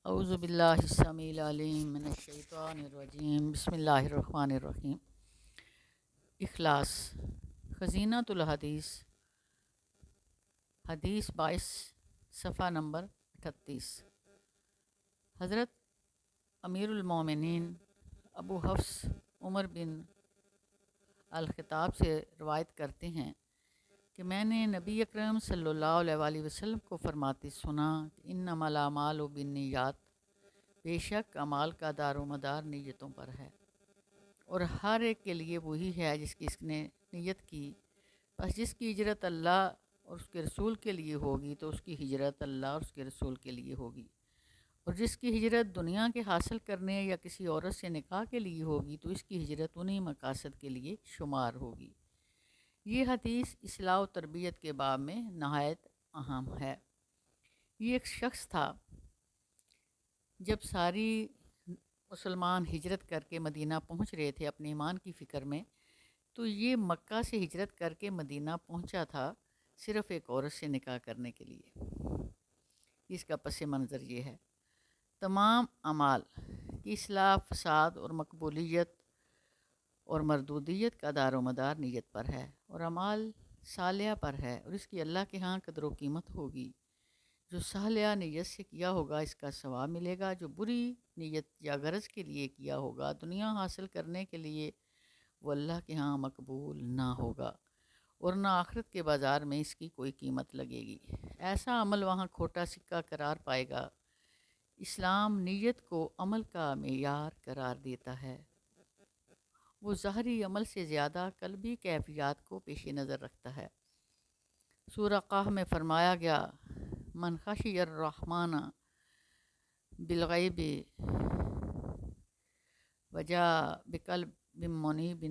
اعوذ باللہ السمیع العلیم من الشیطان الرجیم بسم اللہ الرحمن الرحیم۔ اخلاص، خزینۃ الحدیث، حدیث 22، صفحہ نمبر 38۔ حضرت امیر المومنین ابو حفص عمر بن الخطاب سے روایت کرتے ہیں کہ میں نے نبی اکرم صلی اللہ علیہ وآلہ وسلم کو فرماتے سنا کہ انما الاعمال بالنیات، بے شک اعمال کا دار و مدار نیتوں پر ہے، اور ہر ایک کے لیے وہی ہے جس کی اس نے نیت کی۔ بس جس کی ہجرت اللہ اور اس کے رسول کے لیے ہوگی تو اس کی ہجرت اللہ اور اس کے رسول کے لیے ہوگی، اور جس کی ہجرت دنیا کے حاصل کرنے یا کسی عورت سے نکاح کے لیے ہوگی تو اس کی ہجرت انہی مقاصد کے لیے شمار ہوگی۔ یہ حدیث اصلاح و تربیت کے باب میں نہایت اہم ہے۔ یہ ایک شخص تھا، جب ساری مسلمان ہجرت کر کے مدینہ پہنچ رہے تھے اپنے ایمان کی فکر میں، تو یہ مکہ سے ہجرت کر کے مدینہ پہنچا تھا صرف ایک عورت سے نکاح کرنے کے لیے۔ اس کا پس منظر یہ ہے، تمام اعمال کی اصلاح، فساد اور مقبولیت اور مردودیت کا دار و مدار نیت پر ہے، اور اعمال صالحہ پر ہے، اور اس کی اللہ کے ہاں قدر و قیمت ہوگی۔ جو صالحہ نیت سے کیا ہوگا اس کا ثواب ملے گا، جو بری نیت یا غرض کے لیے کیا ہوگا دنیا حاصل کرنے کے لیے، وہ اللہ کے ہاں مقبول نہ ہوگا، اور نہ آخرت کے بازار میں اس کی کوئی قیمت لگے گی۔ ایسا عمل وہاں کھوٹا سکہ قرار پائے گا۔ اسلام نیت کو عمل کا معیار قرار دیتا ہے۔ وہ ظاہری عمل سے زیادہ قلبی کیفیات کو پیش نظر رکھتا ہے۔ سورہ قاف میں فرمایا گیا، من خشی الرحمن بالغیب وجاء بقلب منیب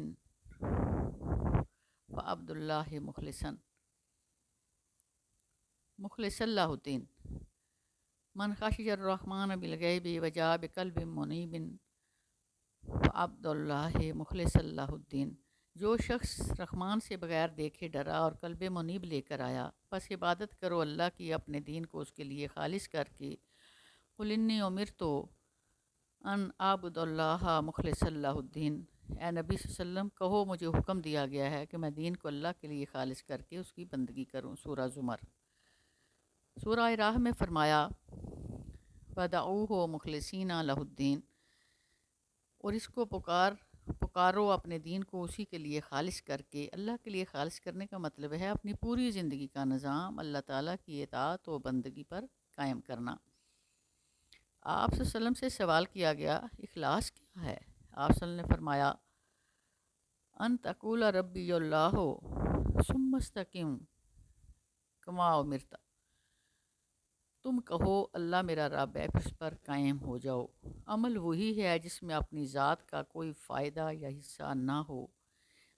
فعبد اللہ مخلص اللہ الدین۔ من خشی الرحمن بالغیب وجاء بقلب منیب فعبد اللہ مخلص اللہ الدین۔ جو شخص رحمان سے بغیر دیکھے ڈرا اور قلب منیب لے کر آیا، پس عبادت کرو اللہ کی اپنے دین کو اس کے لیے خالص کر کے۔ قل انی امرت ان اعبد اللہ مخلص اللہ الدین۔ اے نبی صلی اللہ علیہ وسلم، کہو مجھے حکم دیا گیا ہے کہ میں دین کو اللہ کے لیے خالص کر کے اس کی بندگی کروں۔ سورہ زمر۔ سورہ راہ میں فرمایا، وَدَعُوهُ مُخْلِصِينَ لَهُ الدِّينَ، اور اس کو پکارو اپنے دین کو اسی کے لیے خالص کر کے۔ اللہ کے لیے خالص کرنے کا مطلب ہے اپنی پوری زندگی کا نظام اللہ تعالیٰ کی اطاعت و بندگی پر قائم کرنا۔ آپ صلی اللہ علیہ وسلم سے سوال کیا گیا، اخلاص کیا ہے؟ آپ صلی اللہ علیہ وسلم نے فرمایا، ان تقول ربی اللہ ثم استقم کما امرت، تم کہو اللہ میرا رب ہے، پھر اس پر قائم ہو جاؤ۔ عمل وہی ہے جس میں اپنی ذات کا کوئی فائدہ یا حصہ نہ ہو،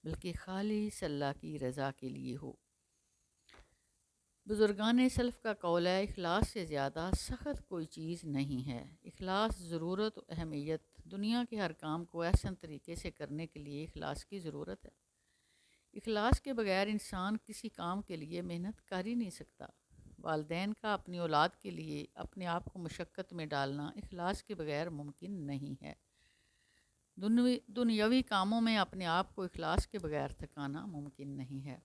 بلکہ خالص اللہ کی رضا کے لیے ہو۔ بزرگان سلف کا قول ہے، اخلاص سے زیادہ سخت کوئی چیز نہیں ہے۔ اخلاص ضرورت و اہمیت، دنیا کے ہر کام کو احسن طریقے سے کرنے کے لیے اخلاص کی ضرورت ہے۔ اخلاص کے بغیر انسان کسی کام کے لیے محنت کر ہی نہیں سکتا۔ والدین کا اپنی اولاد کے لیے اپنے آپ کو مشقت میں ڈالنا اخلاص کے بغیر ممکن نہیں ہے۔ دنیاوی کاموں میں اپنے آپ کو اخلاص کے بغیر تھکانا ممکن نہیں ہے۔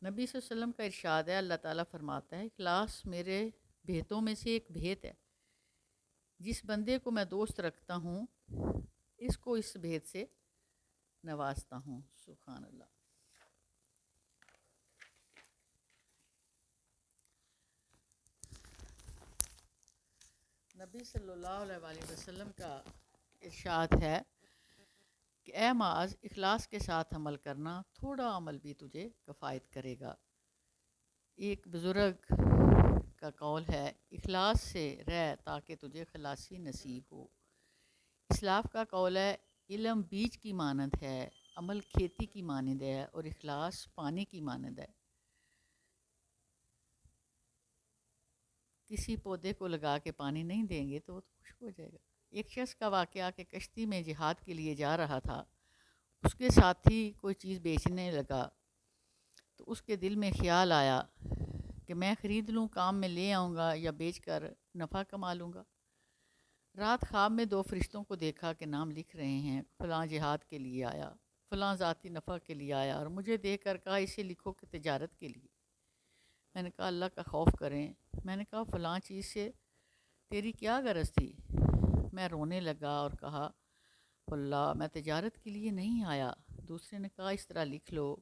نبی صلی اللہ علیہ وسلم کا ارشاد ہے، اللہ تعالیٰ فرماتا ہے، اخلاص میرے بھیتوں میں سے ایک بھیت ہے۔ جس بندے کو میں دوست رکھتا ہوں اس کو اس بھیت سے نوازتا ہوں۔ سبحان اللہ۔ نبی صلی اللہ علیہ وآلہ وسلم کا ارشاد ہے کہ اے معاذ، اخلاص کے ساتھ عمل کرنا، تھوڑا عمل بھی تجھے کفایت کرے گا۔ ایک بزرگ کا قول ہے، اخلاص سے رہ تاکہ تجھے خلاصی نصیب ہو۔ اسلاف کا قول ہے، علم بیج کی مانند ہے، عمل کھیتی کی مانند ہے، اور اخلاص پانی کی مانند ہے۔ کسی پودے کو لگا کے پانی نہیں دیں گے تو وہ تو خشک ہو جائے گا۔ ایک شخص کا واقعہ کہ کشتی میں جہاد کے لیے جا رہا تھا، اس کے ساتھی کوئی چیز بیچنے لگا تو اس کے دل میں خیال آیا کہ میں خرید لوں، کام میں لے آؤں گا، یا بیچ کر نفع کما لوں گا۔ رات خواب میں 2 فرشتوں کو دیکھا کہ نام لکھ رہے ہیں، فلاں جہاد کے لیے آیا، فلاں ذاتی نفع کے لیے آیا، اور مجھے دیکھ کر کہا اسے لکھو کہ تجارت کے لیے۔ میں نے کہا اللہ کا خوف کریں۔ میں نے کہا فلاں چیز سے تیری کیا غرض تھی؟ میں رونے لگا اور کہا واللہ میں تجارت کے لیے نہیں آیا۔ دوسرے نے کہا اس طرح لکھ لو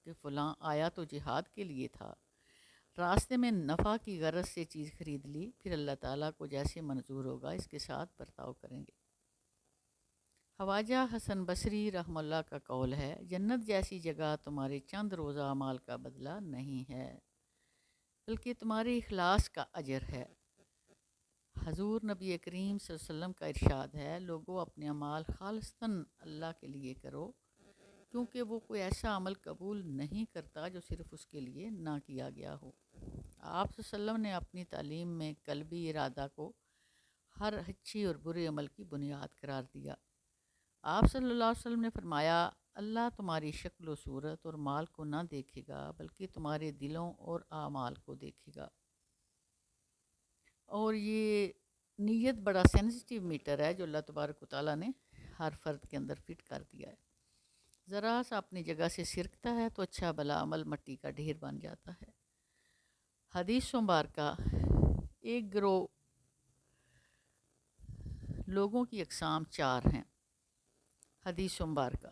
کہ فلاں آیا تو جہاد کے لیے تھا، راستے میں نفع کی غرض سے چیز خرید لی، پھر اللہ تعالیٰ کو جیسے منظور ہوگا اس کے ساتھ برتاؤ کریں گے۔ خواجہ حسن بصری رحمہ اللہ کا قول ہے، جنت جیسی جگہ تمہارے چند روزہ اعمال کا بدلہ نہیں ہے، بلکہ تمہارے اخلاص کا اجر ہے۔ حضور نبی کریم صلی اللہ علیہ وسلم کا ارشاد ہے، لوگوں اپنے اعمال خالصتاً اللہ کے لیے کرو، کیونکہ وہ کوئی ایسا عمل قبول نہیں کرتا جو صرف اس کے لیے نہ کیا گیا ہو۔ آپ صلی اللہ علیہ وسلم نے اپنی تعلیم میں قلبی ارادہ کو ہر اچھی اور برے عمل کی بنیاد قرار دیا۔ آپ صلی اللہ علیہ وسلم نے فرمایا، اللہ تمہاری شکل و صورت اور مال کو نہ دیکھے گا، بلکہ تمہارے دلوں اور اعمال کو دیکھے گا۔ اور یہ نیت بڑا سینسٹیو میٹر ہے جو اللہ تبارک و تعالیٰ نے ہر فرد کے اندر فٹ کر دیا ہے۔ ذرا سا اپنی جگہ سے سرکتا ہے تو اچھا بھلا عمل مٹی کا ڈھیر بن جاتا ہے۔ حدیث مبارکہ، ایک گروہ لوگوں کی اقسام 4 ہیں۔ حدیث مبارکہ،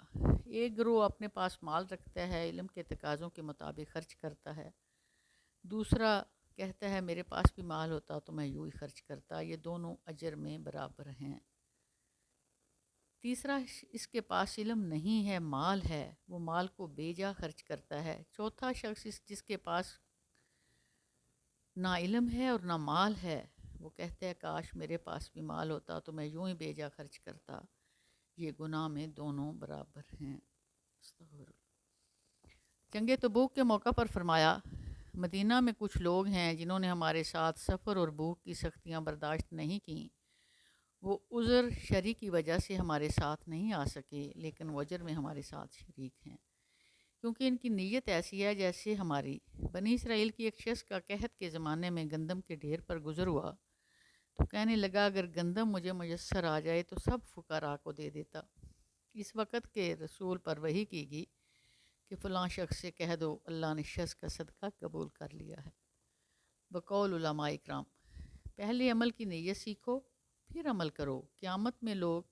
ایک گروہ اپنے پاس مال رکھتا ہے، علم کے تقاضوں کے مطابق خرچ کرتا ہے۔ دوسرا کہتا ہے میرے پاس بھی مال ہوتا تو میں یوں ہی خرچ کرتا، یہ دونوں اجر میں برابر ہیں۔ تیسرا، اس کے پاس علم نہیں ہے، مال ہے، وہ مال کو بے جا خرچ کرتا ہے۔ چوتھا شخص جس کے پاس نہ علم ہے اور نہ مال ہے، وہ کہتا ہے کاش میرے پاس بھی مال ہوتا تو میں یوں ہی بے جا خرچ کرتا، یہ گناہ میں دونوں برابر ہیں۔ استغفر اللہ۔ جنگ تبوک کے موقع پر فرمایا، مدینہ میں کچھ لوگ ہیں جنہوں نے ہمارے ساتھ سفر اور بھوک کی سختیاں برداشت نہیں کیں، وہ عذر شرعی کی وجہ سے ہمارے ساتھ نہیں آ سکے، لیکن وہ اجر میں ہمارے ساتھ شریک ہیں، کیونکہ ان کی نیت ایسی ہے جیسے ہماری۔ بنی اسرائیل کی ایک شخص کا قحط کے زمانے میں گندم کے ڈھیر پر گزر ہوا تو کہنے لگا اگر گندم مجھے میسر آ جائے تو سب فقراء کو دے دیتا۔ اس وقت کے رسول پر وحی کی گئی کہ فلاں شخص سے کہہ دو اللہ نے شخص کا صدقہ قبول کر لیا ہے۔ بقول علماء اکرام، پہلے عمل کی نیت سیکھو پھر عمل کرو۔ قیامت میں لوگ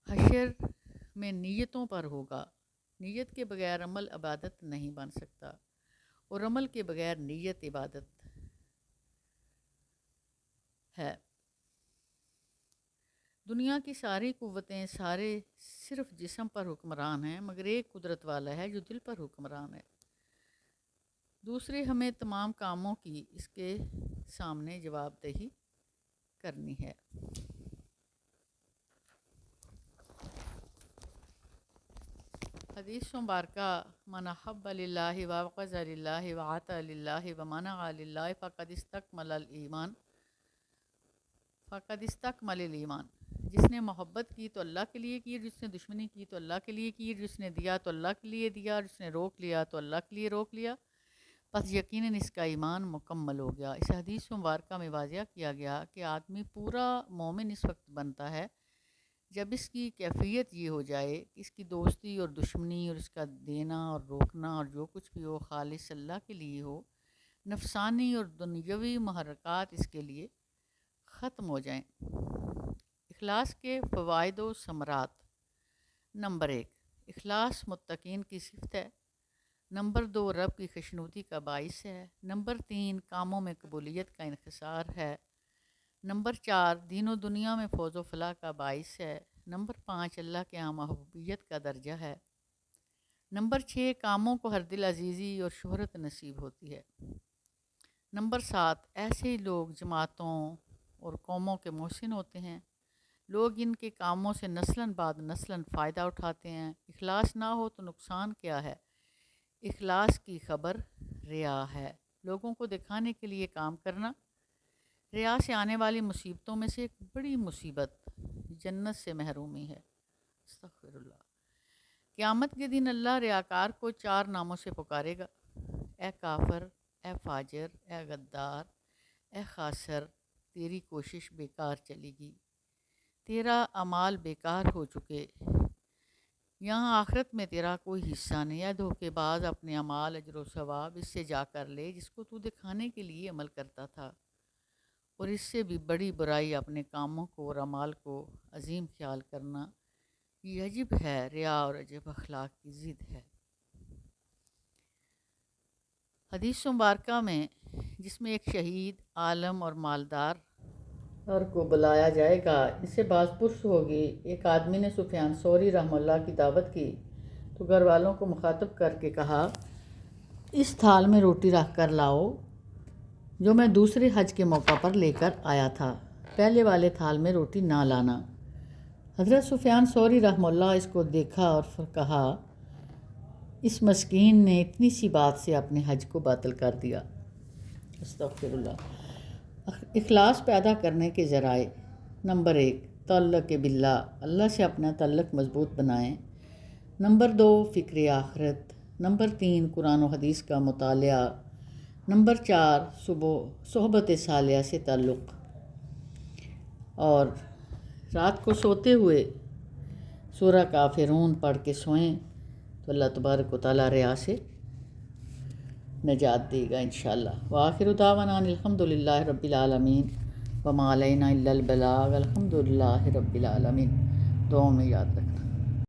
حشر میں نیتوں پر ہوگا۔ نیت کے بغیر عمل عبادت نہیں بن سکتا، اور عمل کے بغیر نیت عبادت ہے۔ دنیا کی ساری قوتیں سارے صرف جسم پر حکمران ہیں، مگر ایک قدرت والا ہے جو دل پر حکمران ہے۔ دوسرے ہمیں تمام کاموں کی اس کے سامنے جواب دہی کرنی ہے۔ حدیث مبارکہ، من احب للہ وابغض للہ وعطا للہ ومنع للہ فقد استکمل الایمان۔ جس نے محبت کی تو اللہ کے لیے کی، جس نے دشمنی کی تو اللہ کے لیے کی، جس نے دیا تو اللہ کے لیے دیا، جس نے روک لیا تو اللہ کے لیے روک لیا، پس یقیناً اس کا ایمان مکمل ہو گیا۔ اس حدیث مبارکہ میں واضح کیا گیا کہ آدمی پورا مومن اس وقت بنتا ہے جب اس کی کیفیت یہ ہو جائے کہ اس کی دوستی اور دشمنی اور اس کا دینا اور روکنا اور جو کچھ بھی ہو خالص اللہ کے لیے ہو، نفسانی اور دنیاوی محرکات اس کے لیے ختم ہو جائیں۔ اخلاص کے فوائد و ثمرات۔ نمبر 1، اخلاص متقین کی صفت ہے۔ نمبر 2، رب کی خوشنودی کا باعث ہے۔ نمبر 3، کاموں میں قبولیت کا انحصار ہے۔ نمبر 4، دین و دنیا میں فوز و فلاح کا باعث ہے۔ نمبر 5، اللہ کے ہاں محبوبیت کا درجہ ہے۔ نمبر 6، کاموں کو ہر دل عزیزی اور شہرت نصیب ہوتی ہے۔ نمبر 7، ایسے لوگ جماعتوں اور قوموں کے محسن ہوتے ہیں، لوگ ان کے کاموں سے نسلاً بعد نسلاً فائدہ اٹھاتے ہیں۔ اخلاص نہ ہو تو نقصان کیا ہے؟ اخلاص کی خبر ریا ہے، لوگوں کو دکھانے کے لیے کام کرنا۔ ریا سے آنے والی مصیبتوں میں سے ایک بڑی مصیبت جنت سے محرومی ہے۔ استغفر اللہ۔ قیامت کے دن اللہ ریاکار کو 4 ناموں سے پکارے گا، اے کافر، اے فاجر، اے غدار، اے خاسر۔ تیری کوشش بیکار چلے گی، تیرا اعمال بیکار ہو چکے، یہاں آخرت میں تیرا کوئی حصہ نہیں ہے۔ دھوکے باز اپنے اعمال اجر و ثواب اس سے جا کر لے جس کو تو دکھانے کے لیے عمل کرتا تھا، اور اس سے بھی بڑی برائی اپنے کاموں کو اور اعمال کو عظیم خیال کرنا، یہ عجب ہے، ریا اور عجب اخلاق کی ضد ہے۔ حدیث مبارکہ میں جس میں ایک شہید، عالم اور مالدار کو بلایا جائے گا، ان سے باز پرس ہوگی۔ ایک آدمی نے سفیان ثوری رحمہ اللہ کی دعوت کی تو گھر والوں کو مخاطب کر کے کہا، اس تھال میں روٹی رکھ کر لاؤ جو میں دوسرے حج کے موقع پر لے کر آیا تھا، پہلے والے تھال میں روٹی نہ لانا۔ حضرت سفیان ثوری رحمہ اللہ اس کو دیکھا اور پھر کہا، اس مسکین نے اتنی سی بات سے اپنے حج کو باطل کر دیا۔ استغفر اللہ۔ اخلاص پیدا کرنے کے ذرائع: نمبر 1، تعلق باللہ، اللہ سے اپنا تعلق مضبوط بنائیں۔ نمبر 2، فکر آخرت۔ نمبر 3، قرآن و حدیث کا مطالعہ۔ نمبر 4، صحبت صالحہ سے تعلق، اور رات کو سوتے ہوئے سورہ کافرون پڑھ کے سوئیں تو اللہ تبارک و تعالیٰ ریا سے نجات دے گا انشاءاللہ۔ وآخر دعوانا ان الحمد للہ رب العالمین وما علینا الا البلاغ، الحمد للہ رب العالمین۔ دعاؤں میں یاد رکھیں۔